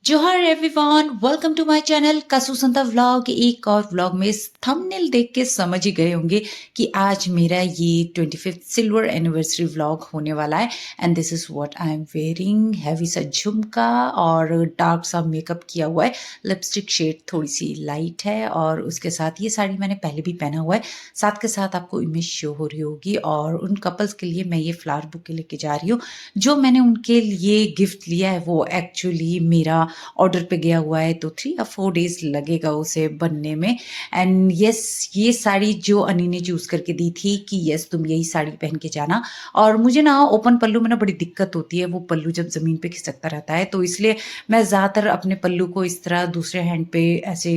जोहार everyone, welcome to my channel Kasu Santa vlog. एक और व्लॉग में इस थंबनेल देख के समझ ही गए होंगे कि आज मेरा ये 25th सिल्वर एनिवर्सरी व्लॉग होने वाला है। And this is what I am wearing. Heavy सा झुमका और डार्क सा मेकअप किया हुआ है। लिपस्टिक शेड थोड़ी सी लाइट है और उसके साथ ये साड़ी मैंने पहले भी पहना हुआ है। साथ के साथ आपको इमेज शो हो रही होगी। और उन कपल्स के लिए मैं ये फ्लावर बुके लेके जा रही हूँ। जो मैंने उनके लिए गिफ्ट लिया है वो एक्चुअली मेरा ऑर्डर पे गया हुआ है, तो 3 या 4 डेज लगेगा उसे बनने में। एंड यस, ये साड़ी जो अनी ने चूज करके दी थी कि यस तुम यही साड़ी पहन के जाना। और मुझे ना ओपन पल्लू में ना बड़ी दिक्कत होती है, वो पल्लू जब जमीन पे खिसकता रहता है, तो इसलिए मैं ज्यादातर अपने पल्लू को इस तरह दूसरे हैंड पे ऐसे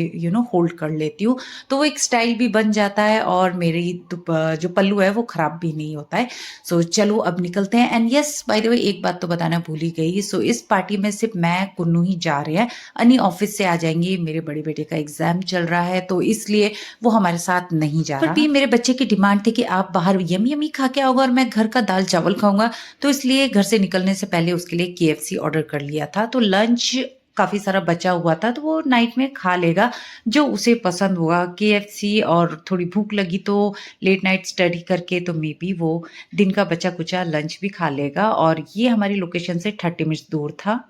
होल्ड कर लेती हूँ। तो वो एक स्टाइल भी बन जाता है और मेरी जो पल्लू है वो खराब भी नहीं होता है। सो चलो अब निकलते हैं। And yes, by the way एक बात तो बताना भूल ही गई। सो इस पार्टी में सिर्फ मैं कुन्नू ही जा रहे हैं। अनी ऑफिस से आ जाएंगी, मेरे बड़े बेटे का एग्जाम चल रहा है तो इसलिए वो हमारे साथ नहीं जा रहा। भी मेरे बच्चे की डिमांड थी कि आप बाहर यमी यमी खा के आओगे और मैं घर का दाल चावल खाऊंगा, तो इसलिए घर से निकलने से पहले उसके लिए KFC ऑर्डर कर लिया था। तो लंच काफी सारा बचा हुआ था तो वो नाइट में खा लेगा जो उसे पसंद होगा। KFC और थोड़ी भूख लगी तो लेट नाइट स्टडी करके तो मे बी वो दिन का बचा कुचा लंच भी खा लेगा। और ये हमारी लोकेशन से 30 मिनट दूर था।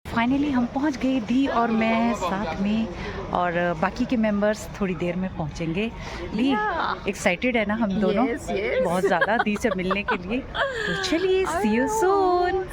फाइनली हम पहुंच गए, दी और मैं साथ में, और बाकी के मेंबर्स थोड़ी देर में पहुंचेंगे। दी एक्साइटेड है ना हम दोनों? yes. बहुत ज़्यादा दी से मिलने के लिए। तो चलिए, सी यू सून।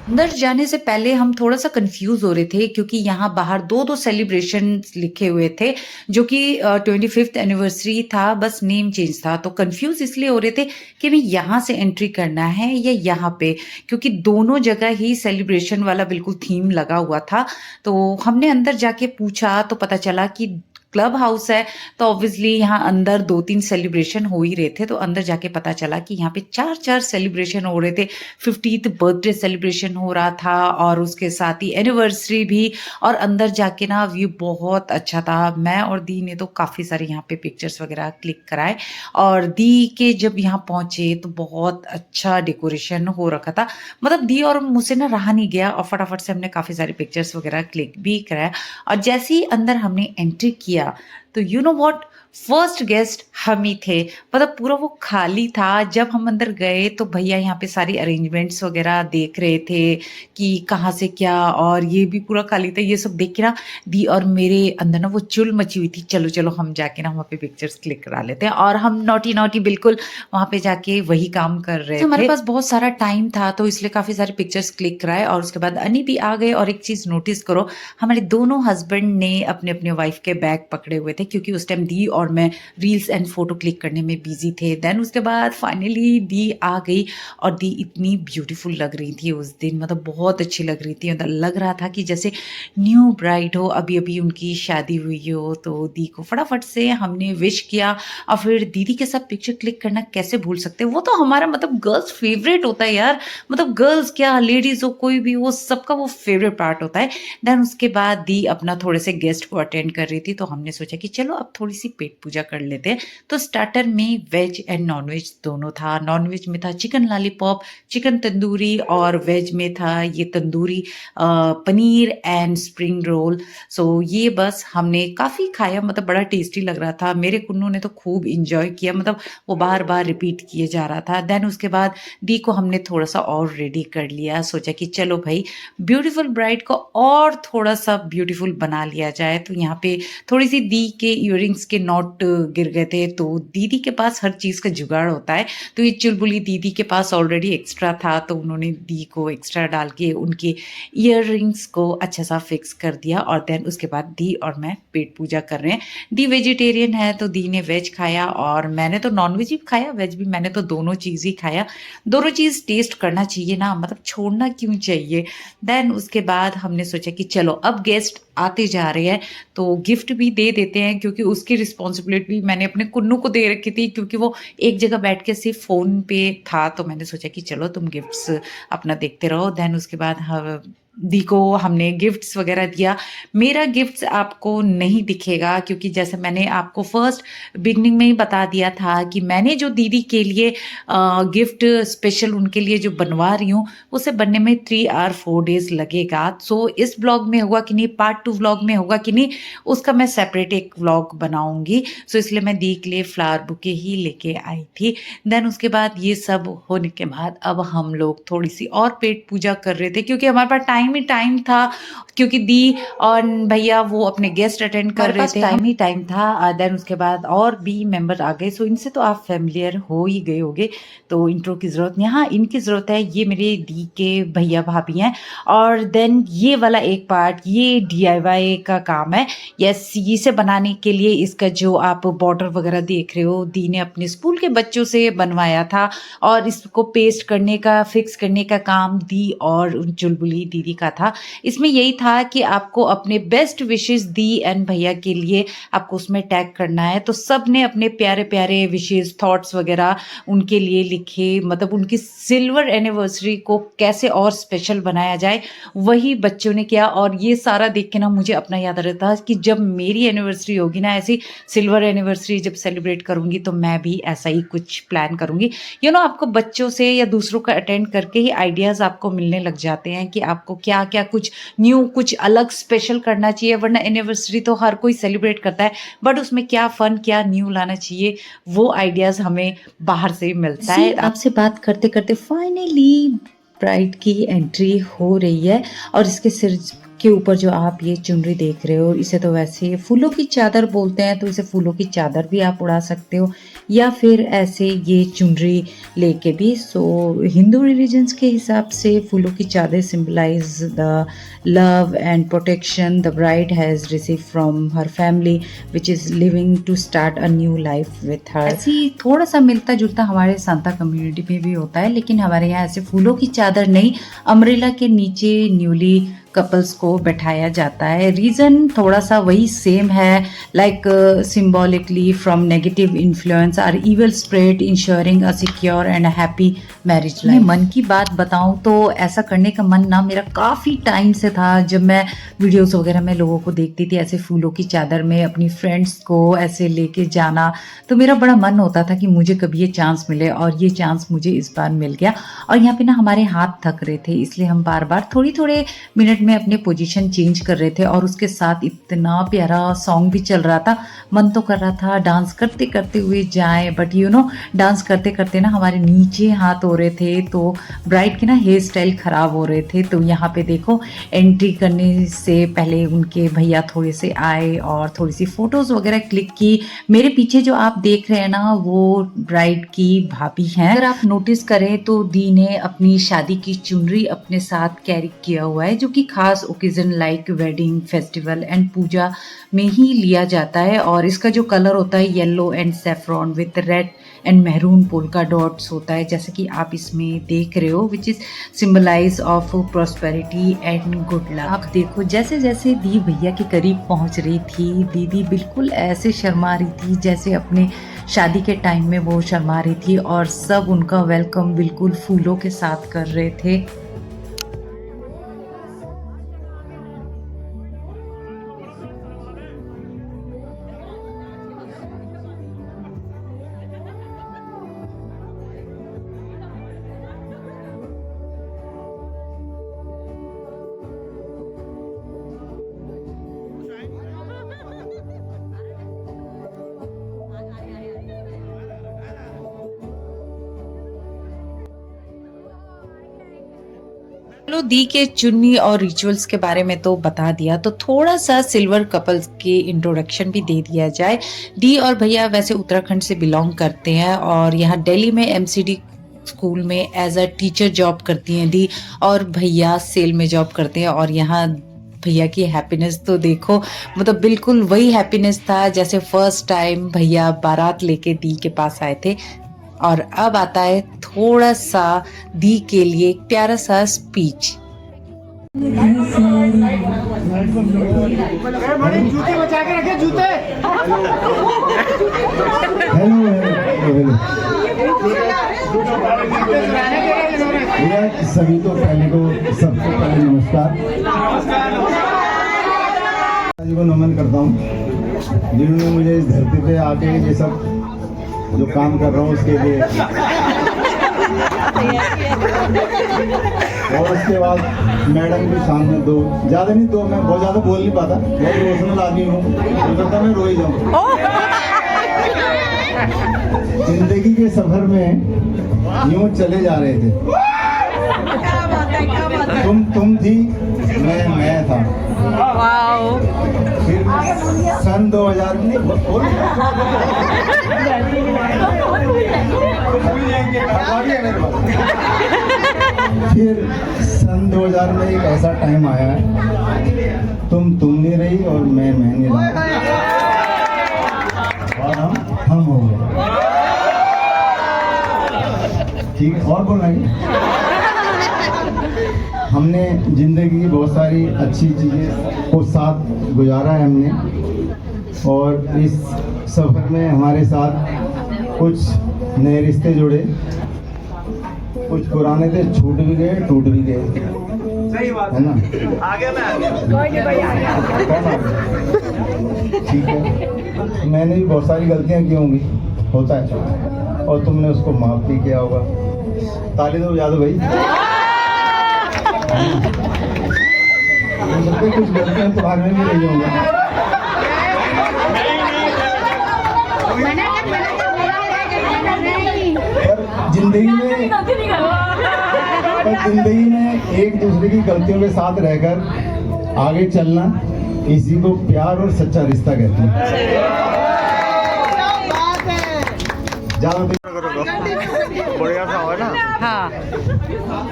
अंदर जाने से पहले हम थोड़ा सा कंफ्यूज हो रहे थे क्योंकि यहाँ बाहर दो दो सेलिब्रेशन लिखे हुए थे जो कि 25th एनिवर्सरी था, बस नेम चेंज था। तो कंफ्यूज इसलिए हो रहे थे कि मैं यहाँ से एंट्री करना है या यहाँ पे, क्योंकि दोनों जगह ही सेलिब्रेशन वाला बिल्कुल थीम लगा हुआ था। तो हमने अंदर जाके पूछा तो पता चला कि क्लब हाउस है, तो ऑब्वियसली यहाँ अंदर 2-3 सेलिब्रेशन हो ही रहे थे। तो अंदर जाके पता चला कि यहाँ पे 4-4 सेलिब्रेशन हो रहे थे। 50th बर्थडे सेलिब्रेशन हो रहा था और उसके साथ ही एनिवर्सरी भी। और अंदर जाके ना व्यू बहुत अच्छा था। मैं और दी ने तो काफ़ी सारे यहाँ पे पिक्चर्स वगैरह क्लिक कराए। और दी के जब यहाँ पहुंचे तो बहुत अच्छा डेकोरेशन हो रखा था। मतलब दी और मुझसे ना रहा नहीं गया और फटाफट से हमने काफ़ी सारे पिक्चर्स वगैरह क्लिक भी कराया। और जैसे ही अंदर हमने एंट्री किया तो you know what, first guest हम ही थे। मतलब पूरा वो खाली था। जब हम अंदर गए तो भैया यहाँ पे सारी अरेंजमेंट्स वगैरह देख रहे थे कि कहाँ से क्या, और ये भी पूरा खाली था। ये सब देख के ना दी और मेरे अंदर ना वो चुल मची हुई थी, चलो चलो हम जाके ना वहाँ पे पिक्चर्स क्लिक करा लेते हैं। और हम नॉटी नॉटी बिल्कुल वहाँ पे जाके वही काम कर रहे थे। हमारे पास बहुत सारा टाइम था तो इसलिए काफी सारे पिक्चर्स क्लिक कराए। और उसके बाद अनी भी आ गए। और एक चीज नोटिस करो, हमारे दोनों हस्बैंड ने अपने अपने वाइफ के बैग पकड़े हुए थे क्योंकि उस टाइम दी और मैं रील्स एंड फोटो क्लिक करने में बिजी थे। देन उसके बाद फाइनली दी आ गई और दी इतनी ब्यूटीफुल लग रही थी उस दिन, मतलब बहुत अच्छी लग रही थी। मतलब लग रहा था कि जैसे न्यू ब्राइड हो, अभी अभी उनकी शादी हुई हो। तो दी को फटाफट से हमने विश किया। और फिर दीदी के साथ पिक्चर क्लिक करना कैसे भूल सकते, वो तो हमारा मतलब गर्ल्स फेवरेट होता है यार। मतलब गर्ल्स क्या, लेडीज हो, कोई भी हो, सबका वो फेवरेट पार्ट होता है। देन उसके बाद दी अपना थोड़े से गेस्ट को अटेंड कर रही थी तो हमने सोचा कि चलो अब थोड़ी सी पेट पूजा कर लेते हैं। तो स्टार्टर में वेज एंड नॉनवेज दोनों था। नॉनवेज में था चिकन लॉलीपॉप, चिकन तंदूरी, और वेज में था ये tandoori paneer and spring roll. So ये बस हमने काफ़ी खाया, मतलब बड़ा टेस्टी लग रहा था। मेरे कुन्नू ने तो खूब इंजॉय किया, मतलब वो बार बार रिपीट किए जा रहा था। देन उसके बाद दी को हमने थोड़ा सा और रेडी कर लिया। सोचा कि चलो भाई ब्यूटीफुल ब्राइड को और थोड़ा सा ब्यूटीफुल बना लिया जाए। तो यहाँ पे थोड़ी सी दी के इयररिंग्स के नॉट गिर गए थे। तो दीदी के पास हर चीज़ का जुगाड़ होता है। तो ये चुलबुली दीदी के पास ऑलरेडी एक्स्ट्रा था तो उन्होंने दी को एक्स्ट्रा डाल के उनके इयररिंग्स को अच्छा सा फिक्स कर दिया। और देन उसके बाद दी और मैं पेट पूजा कर रहे हैं। दी वेजिटेरियन है तो दी ने वेज खाया और मैंने तो नॉन वेज भी खाया, वेज भी। मैंने तो दोनों चीज़ ही खाया। दोनों चीज़ टेस्ट करना चाहिए ना, मतलब छोड़ना क्यों चाहिए। देन उसके बाद हमने सोचा कि चलो अब गेस्ट आते जा रहे हैं तो गिफ्ट भी दे देते हैं, क्योंकि उसकी रिस्पॉन्सिबिलिटी मैंने अपने कुन्नू को दे रखी थी क्योंकि वो एक जगह बैठ के सिर्फ फ़ोन पे था। तो मैंने सोचा कि चलो तुम गिफ्ट्स अपना देखते रहो। देन उसके बाद दी को हमने गिफ्ट्स वगैरह दिया। मेरा गिफ्ट्स आपको नहीं दिखेगा क्योंकि जैसे मैंने आपको फर्स्ट बिगनिंग में ही बता दिया था कि मैंने जो दीदी के लिए गिफ्ट स्पेशल उनके लिए जो बनवा रही हूँ, उसे बनने में 3 और 4 डेज़ लगेगा। सो इस व्लॉग में होगा कि नहीं, पार्ट 2 व्लॉग में होगा कि नहीं, उसका मैं सेपरेट एक व्लॉग बनाऊँगी। सो इसलिए मैं दी के लिए फ्लावर बुके ही लेके आई थी। देन उसके बाद ये सब होने के बाद अब हम लोग थोड़ी-सी और पेट पूजा कर रहे थे क्योंकि हमारे पास टाइम ही टाइम था, क्योंकि दी और भैया वो अपने गेस्ट अटेंड कर रहे थे, टाइम ही टाइम था। देन उसके बाद और भी मेंबर आ गए। सो इनसे तो आप फ़ैमिलियर हो ही गए होंगे, तो इंट्रो की ज़रूरत नहीं। हाँ, इनकी ज़रूरत है। ये मेरे दी के भैया-भाभी हैं और देन ये वाला एक पार्ट ये डीआईवाई का काम है। यस, इसे बनाने के लिए इसका जो आप बॉर्डर वगैरह देख रहे हो, दी ने अपने स्कूल के बच्चों से बनवाया था और इसको पेस्ट करने का, फिक्स करने का काम दी और चुलबुली दीदी का था। इसमें यही था कि आपको अपने बेस्ट विशेस दी एंड भैया के लिए आपको उसमें टैग करना है। तो सब ने अपने प्यारे-प्यारे विशेस, थॉट्स वगैरह उनके लिए लिखे। मतलब उनकी सिल्वर एनिवर्सरी को कैसे और स्पेशल बनाया जाए, वही बच्चों ने किया। और ये सारा देख के ना मुझे अपना याद आ रहा था कि जब मेरी एनिवर्सरी होगी ना, ऐसी सिल्वर एनिवर्सरी जब सेलिब्रेट करूँगी, तो मैं भी ऐसा ही कुछ प्लान करूँगी। आपको बच्चों से या दूसरों का अटेंड करके ही आइडियाज़ आपको मिलने लग जाते हैं कि आपको क्या-क्या कुछ न्यू, कुछ अलग स्पेशल करना चाहिए। वरना एनिवर्सरी तो हर कोई सेलिब्रेट करता है, बट उसमें क्या फ़न, क्या न्यू लाना चाहिए, वो आइडियाज़ हमें बाहर से मिलता है। आपसे बात करते-करते फाइनली ब्राइड की एंट्री हो रही है और इसके सिर के ऊपर जो आप ये चुनरी देख रहे हो, इसे तो वैसे फूलों की चादर बोलते हैं, तो इसे फूलों की चादर भी आप उड़ा सकते हो या फिर ऐसे ये चुनरी लेके भी। सो हिंदू रिलीजन्स के हिसाब से फूलों की चादर symbolise the love and protection the bride has receive from her family which is leaving to start a new life with her. ऐसी थोड़ा सा मिलता जुलता हमारे सांता कम्युनिटी में भी होता है, लेकिन हमारे यहाँ ऐसे फूलों की चादर नहीं, अम्ब्रेला के नीचे न्यूली कपल्स को बैठाया जाता है। रीज़न थोड़ा सा वही सेम है, like symbolically from negative influence और evil spirit ensuring a secure and happy marriage life. मन की बात बताऊं तो ऐसा करने का मन ना मेरा काफ़ी टाइम से था। जब मैं वीडियोस वगैरह में लोगों को देखती थी ऐसे फूलों की चादर में अपनी फ्रेंड्स को ऐसे लेके जाना, तो मेरा बड़ा मन होता था कि मुझे कभी ये चांस मिले, और ये चांस मुझे इस बार मिल गया। और यहाँ पे ना हमारे हाथ थक रहे थे, इसलिए हम बार बार थोड़े मिनट में अपने पोजीशन चेंज कर रहे थे और उसके साथ इतना प्यारा सॉन्ग भी चल रहा था। मन तो कर रहा था डांस करते करते हुए जाएं, बट डांस करते करते ना हमारे नीचे हाथ हो रहे थे, तो ब्राइड के ना हेयर स्टाइल खराब हो रहे थे। तो यहाँ पे देखो, एंट्री करने से पहले उनके भैया थोड़े से आए और थोड़ी सी फोटोज वगैरह क्लिक की। मेरे पीछे जो आप देख रहे हैं ना, वो ब्राइड की भाभी हैं। अगर आप नोटिस करें तो दी ने अपनी शादी की चुनरी अपने साथ कैरी किया हुआ है, जो कि खास occasion like wedding, festival and puja में ही लिया जाता है। और इसका जो कलर होता है yellow and saffron with red and maroon polka dots होता है, जैसे कि आप इसमें देख रहे हो, which is symbolise of prosperity and good luck. आप देखो, जैसे जैसे दी भैया के करीब पहुंच रही थी, दीदी बिल्कुल ऐसे शर्मा रही थी जैसे अपने शादी के टाइम में वो शर्मा रही थी, और सब उनका वेलकम बिल्कुल फूलों के साथ कर रहे थे। चलो, दी के चुन्नी और रिचुअल्स के बारे में तो बता दिया, तो थोड़ा सा सिल्वर कपल्स के इंट्रोडक्शन भी दे दिया जाए। दी और भैया वैसे उत्तराखंड से बिलोंग करते हैं और यहाँ दिल्ली में एमसीडी स्कूल में एज अ टीचर जॉब करती हैं दी, और भैया सेल में जॉब करते हैं। और यहाँ भैया की हैप्पीनेस तो देखो, मतलब बिल्कुल वही हैप्पीनेस था जैसे फर्स्ट टाइम भैया बारात लेके दी के पास आए थे। और अब आता है थोड़ा सा दी के लिए एक प्यारा सा स्पीच। जूते बचा के रखे, जूते। सभी को पहले को सब सबसे पहले नमस्कार जी को नमन करता हूँ जिन्होंने मुझे इस धरती पे आके ये सब जो काम कर रहा हूँ उसके लिए। और उसके बाद मैडम भी सामने दो, ज़्यादा नहीं दो, मैं बहुत ज़्यादा बोल नहीं पाता, बहुत इमोशनल आदमी हूँ, हो सकता है मैं रो ही जाऊँ। जिंदगी के सफर में यूँ चले जा रहे थे, तुम थी, मैं था। फिर सन 2000 में फिर सन 2000 में एक ऐसा टाइम आया है, तुम नहीं रही और मैं नहीं रहा, और हम हो गए। ठीक है, और बोलना है। हमने जिंदगी की बहुत सारी अच्छी चीज़ें को साथ गुजारा है हमने, और इस सफ़र में हमारे साथ कुछ नए रिश्ते जुड़े, कुछ पुराने थे, छूट भी गए, टूट भी गए, है ना। ठीक है, मैंने भी बहुत सारी गलतियां की होंगी, होता है, और तुमने उसको माफ भी किया होगा। ताली तो बजा दो भाई। कुछ गलतियां तुम्हारे में भी रही होंगी, पर जिंदगी में एक दूसरे की गलतियों के साथ रहकर आगे चलना, इसी को प्यार और सच्चा रिश्ता कहते हैं। बढ़िया सा हो ना। हाँ।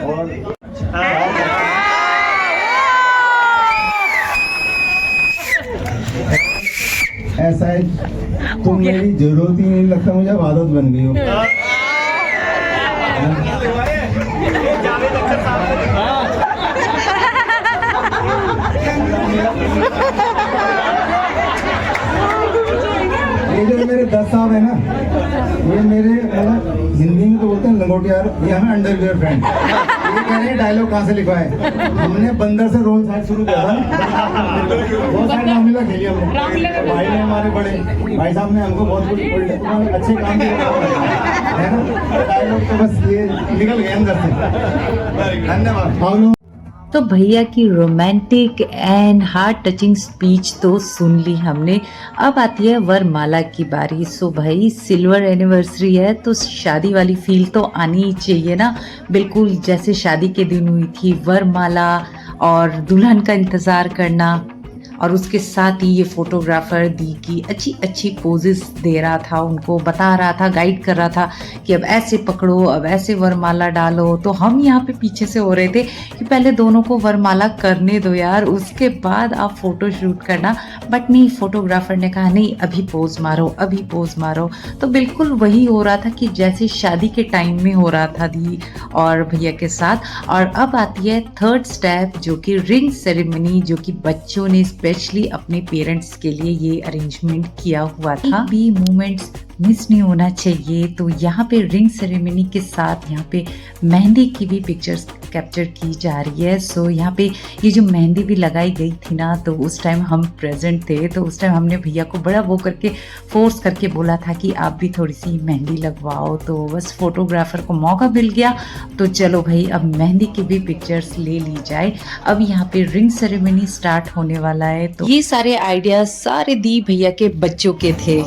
और ऐसा है, तुम मेरी जरूरत ही नहीं लगता, मुझे आदत बन गई हो। ये जो मेरे 10 साहब है ना, ये मेरे मतलब हिंदी में तो बोलते हैं लंगोटियार, ये हमें अंडरवियर फ्रेंड। ये कह रहे हैं डायलॉग कहाँ से लिखवाए। हमने बंदर से रोल साइड शुरू किया था, बहुत सारे रामलीला खेली हमने। भाई ने हमारे बड़े भाई साहब ने हमको बहुत कुछ अच्छे काम किए है ना। डायलॉग तो बस ये निकल गए अंदर से। धन्यवाद। तो भैया की romantic and heart touching speech तो सुन ली हमने। अब आती है वरमाला की बारी। सो भाई सिल्वर एनिवर्सरी है तो शादी वाली फील तो आनी ही चाहिए ना, बिल्कुल जैसे शादी के दिन हुई थी। वरमाला और दुल्हन का इंतज़ार करना, और उसके साथ ही ये फोटोग्राफर दी की अच्छी अच्छी पोजेस दे रहा था, उनको बता रहा था, गाइड कर रहा था कि अब ऐसे पकड़ो, अब ऐसे वरमाला डालो। तो हम यहाँ पे पीछे से हो रहे थे कि पहले दोनों को वरमाला करने दो यार, उसके बाद आप फोटो शूट करना। बट नहीं, फोटोग्राफर ने कहा नहीं अभी पोज मारो, अभी पोज मारो। तो बिल्कुल वही हो रहा था कि जैसे शादी के टाइम में हो रहा था दी और भैया के साथ। और अब आती है थर्ड स्टेप जो कि रिंग सेरेमनी, जो कि बच्चों ने स्पेशली अपने पेरेंट्स के लिए ये अरेंजमेंट किया हुआ था। भी मोमेंट्स मिस नहीं होना चाहिए। तो यहाँ पे रिंग सेरेमनी के साथ यहाँ पे मेहंदी की भी पिक्चर्स कैप्चर की जा रही है। सो यहाँ पे ये जो मेहंदी भी लगाई गई थी ना, तो उस टाइम हम प्रेजेंट थे। तो उस टाइम हमने भैया को बड़ा वो करके फोर्स करके बोला था कि आप भी थोड़ी सी मेहंदी लगवाओ। तो बस फोटोग्राफर को मौका मिल गया, तो चलो भाई अब मेहंदी की भी पिक्चर्स ले ली जाए। अब यहाँ पे रिंग सेरेमनी स्टार्ट होने वाला है। तो ये सारे आइडियाज सारे दी भैया के बच्चों के थे।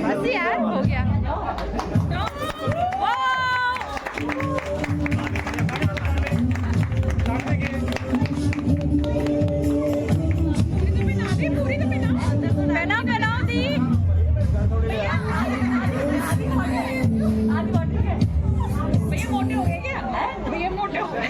बस यार हो गया। भैया मोटे हो गए क्या? भैया मोटे हो गए।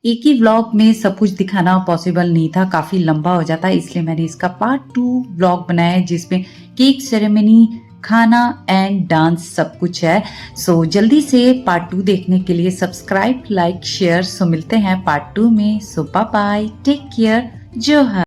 एक ही व्लॉग में सब कुछ दिखाना पॉसिबल नहीं था, काफी लंबा हो जाता, इसलिए मैंने इसका पार्ट 2 व्लॉग बनाया है जिसमें केक सेरेमनी, खाना एंड डांस सब कुछ है। सो जल्दी से पार्ट 2 देखने के लिए सब्सक्राइब, लाइक, शेयर। सो मिलते हैं पार्ट 2 में। सो बाय बाय, टेक केयर, जोहार।